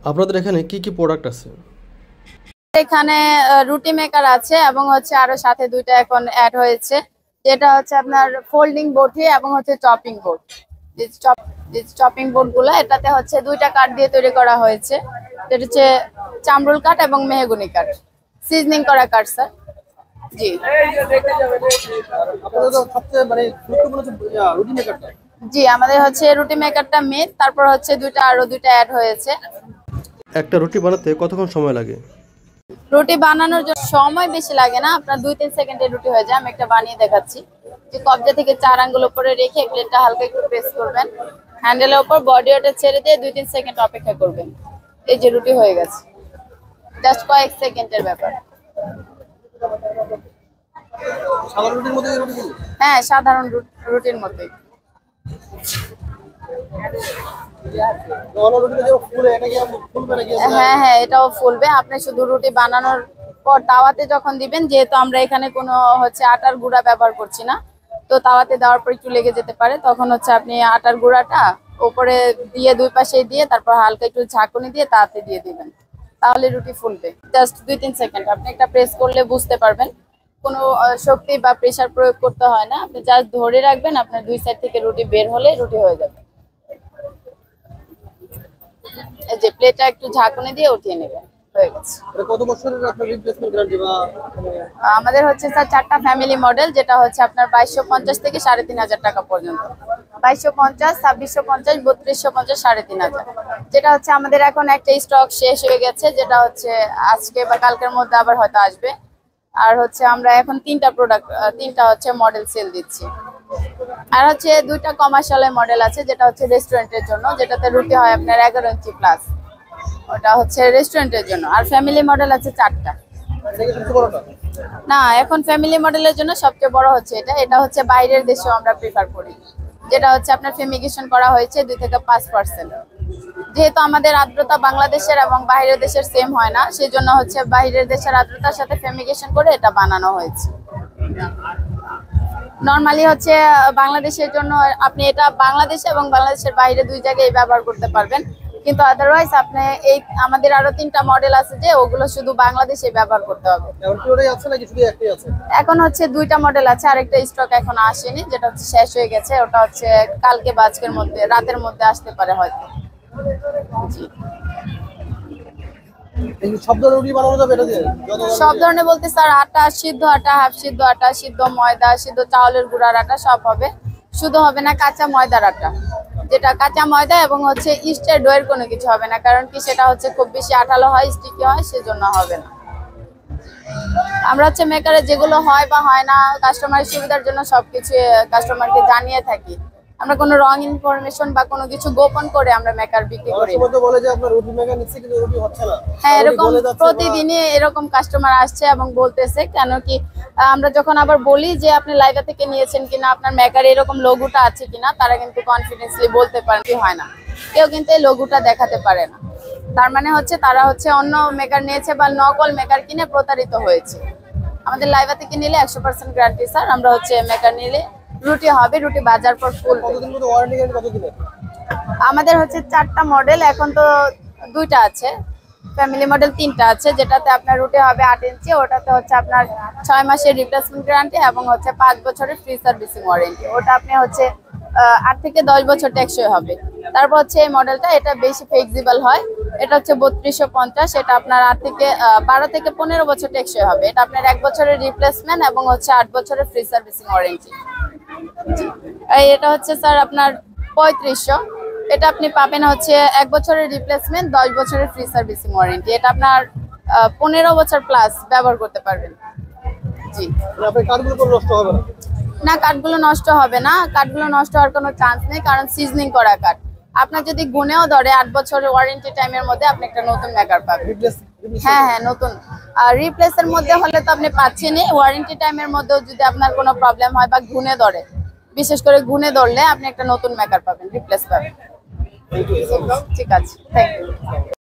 আপনাদের এখানে কি কি প্রোডাক্ট আছে? এখানে রুটি মেকার আছে এবং হচ্ছে আরো সাথে দুইটা এখন অ্যাড হয়েছে, যেটা হচ্ছে আপনার ফোল্ডিং বোর্ড এবং হচ্ছে চপিং বোর্ড। চপিং বোর্ড গুলো এটাতে হচ্ছে দুইটা কাঠ দিয়ে তৈরি করা হয়েছে, যেটা হচ্ছে চামড়ুল কাঠ এবং মেহগনি কাঠ, সিজনিং করা কাঠ স্যার। জি জি, আমাদের হচ্ছে রুটি মেকারটা মেন, তারপর হচ্ছে আরো দুইটা অ্যাড হয়েছে। একটা রুটি বানাতে কতক্ষণ সময় লাগে? রুটি বানানোর জন্য সময় বেশি লাগে না, আপনার 2-3 সেকেন্ডে রুটি হয়ে যায়। আমি একটা বানিয়ে দেখাচ্ছি। যে কবজা থেকে 4 আঙ্গুল উপরে রেখে প্লেটটা হালকা একটু প্রেস করবেন, হ্যান্ডেলের উপর বডি ওটা ছেড়ে দিয়ে 2-3 সেকেন্ড অপেক্ষা করবেন। এই যে রুটি হয়ে গেছে, জাস্ট কয়েক সেকেন্ডের ব্যাপার। হ্যাঁ, সাধারণ রুটির মতোই। হ্যাঁ হ্যাঁ, এটাও ফুলবে। আপনি শুধু রুটি বানানোর পর তাওয়াতে যখন দিবেন, যেহেতু আমরা এখানে কোনো হচ্ছে আটার গুঁড়া ব্যবহার করছি না, তো তাওয়াতে দেওয়ার পর একটু লেগে যেতে পারে, তখন হচ্ছে আপনি আটার গুঁড়াটা উপরে দিয়ে দুই পাশে দিয়ে তারপর হালকা একটু ঝাঁকুনি দিয়ে তাওয়াতে দিয়ে দিবেন, তাহলে রুটি ফুলবে। জাস্ট 2-3 সেকেন্ড আপনি একটা প্রেস করলে বুঝতে পারবেন, কোনো শক্তি বা প্রেসার প্রয়োগ করতে হয় না। আপনি জাস্ট ধরে রাখবেন, আপনার দুই সাইড থেকে রুটি বের হলে রুটি হয়ে যাবে। এই যে প্লেটটা একটু ঝাঁকুনি দিয়ে উঠিয়ে নেবেন, হয়ে গেছে। কত বছরের আপনার রিপ্লেসমেন্ট গ্যারান্টি বা আমাদের হচ্ছে স্যার 4টা ফ্যামিলি মডেল, যেটা হচ্ছে আপনার 2250 থেকে 3500 টাকা পর্যন্ত। 2250, 2650, 3250, 3500। যেটা হচ্ছে আমাদের এখন একটা স্টক শেষ হয়ে গেছে, যেটা হচ্ছে আজকে বা কালকের মধ্যে আবার হয়তো আসবে। আর হচ্ছে আমরা এখন 3টা হচ্ছে মডেল সেল দিচ্ছি। আর হচ্ছে 2টা কমার্শিয়াল মডেল আছে, যেটা হচ্ছে রেস্টুরেন্টের জন্য, যেটাতে রুটি হয় আপনার 11 ইঞ্চি প্লাস, ওটা হচ্ছে রেস্টুরেন্টের জন্য। আর ফ্যামিলি মডেল আছে 4টা। না, এখন ফ্যামিলি মডেলের জন্য সবচেয়ে বড় হচ্ছে এটা। এটা হচ্ছে বাইরের দেশেও আমরা প্রিফার করি, যেটা হচ্ছে আপনার ফিউমিগেশন করা হয়েছে 2 থেকে 5%। যেহেতু আমাদের আর্দ্রতা বাংলাদেশের এবং বাইরের দেশের সেম হয় না, সেই জন্য হচ্ছে বাইরের দেশের আর্দ্রতার সাথে ফিউমিগেশন করে এটা বানানো হয়েছে। নরমালি হচ্ছে বাংলাদেশের জন্য আপনি এটা বাংলাদেশ এবং বাংলাদেশের বাইরে দুই জায়গায় ব্যবহার করতে পারবেন, কিন্তু আদারওয়াইজ আপনি এই আমাদের আরো 3টা মডেল আছে যে ওগুলো শুধু বাংলাদেশে ব্যবহার করতে হবে। এখন হচ্ছে 2টা মডেল আছে, আরেকটা স্টক এখন আসেনি, যেটা হচ্ছে শেষ হয়ে গেছে। ওটা হচ্ছে কালকে বা আজকের মধ্যে, রাতের মধ্যে আসতে পারে হয়তো। জি, সব ধরনের বলতে স্যার আটা, সিদ্ধ আটা, হাফ সিদ্ধ আটা, সিদ্ধ ময়দা, সিদ্ধ চাউলের গুঁড়ার আটা সব হবে। শুধু হবে না কাঁচা ময়দার আটা, যেটা কাঁচা ময়দা এবং হচ্ছে ইস্টের ডোয়ের কোনো কিছু হবে না, কারণ কি সেটা হচ্ছে খুব বেশি আঠালো হয়, স্টিকি হয়, সেজন্য হবে না। আমরা হচ্ছে মেকারে যেগুলো হয় বা হয় না কাস্টমারের সুবিধার জন্য সবকিছু কাস্টমারকে জানিয়ে থাকি। আমরা কোনো রং ইনফরমেশন বা কোনো কিছু গোপন করে আমরা মেকার বিক্রি করি না। বলে যে আপনার রুটি মেকার নিচ্ছে কিন্তু রুটি হচ্ছে না। হ্যাঁ, এরকম প্রতিদিনই এরকম কাস্টমার আসছে এবং বলতেছে, কেন কি আমরা যখন আবার বলি যে আপনি লাইভা থেকে নিয়েছেন কিনা, আপনার মেকারে এরকম লোগোটা আছে কিনা, তারা কিন্তু কনফিডেন্সলি বলতে পারে হয় না, কেউ কিন্তু এই লোগোটা দেখাতে পারে না। তার মানে হচ্ছে তারা হচ্ছে অন্য মেকার নিয়েছে বা নকল মেকার কিনে প্রতারিত হয়েছে। আমাদের লাইভা থেকে নিলে 100% গ্যারান্টি স্যার। আমরা হচ্ছে মেকার নিলে রুটি হবে, রুটি বাজার পর ফুল। আমাদের হচ্ছে 4টা মডেল, এখন তো 2টা আছে। ফ্যামিলি মডেল 3টা আছে, যেটাতে আপনার রুটি হবে 8 ইঞ্চি, ওটাতে হচ্ছে আপনার 6 মাসের রিপ্লেসমেন্ট গ্যারান্টি এবং হচ্ছে 5 বছরের ফ্রি সার্ভিসিং ওয়ারেন্টি। ওটা আপনি হচ্ছে 8 থেকে 10 বছর টেকসই হবে। তারপর হচ্ছে এই মডেলটা, এটা বেশি ফ্লেক্সিবল হয়, এটা হচ্ছে 3250, এটা আপনার 12 থেকে 15 বছর টেকসই হবে। এটা আপনার 1 বছরের রিপ্লেসমেন্ট এবং হচ্ছে 8 বছরের ফ্রি সার্ভিসিং ওয়ারেন্টি। এটা হচ্ছে স্যার আপনার 3500, এটা আপনি পাবেন হচ্ছে 1 বছরের রিপ্লেসমেন্ট, 10 বছরের ফ্রি সার্ভিসিং ওয়ারেন্টি। এটা আপনার 15 বছর প্লাস ব্যবহার করতে পারবেন। জি, না কাঠগুলো নষ্ট হবে না, কাঠগুলো নষ্ট হওয়ার কোনো চান্স নেই, কারণ সিজনিং করা কাঠ। আপনার যদি গুনেও ধরে 8 বছরের ওয়ারেন্টি টাইমের মধ্যে আপনি একটা নতুন মেকার পাবেন। হ্যাঁ হ্যাঁ, নতুন। আর রিপ্লেসের মধ্যে হলে তো আপনি পাচ্ছেনই, ওয়ারেন্টি টাইমের মধ্যেও যদি আপনার কোনো প্রবলেম হয় বা গুনে ধরে, বিশেষ করে গুনে ধরলে আপনি একটা নতুন মেকার পাবেন, রিপ্লেস পাবেন। ঠিক আছে, থ্যাংক ইউ।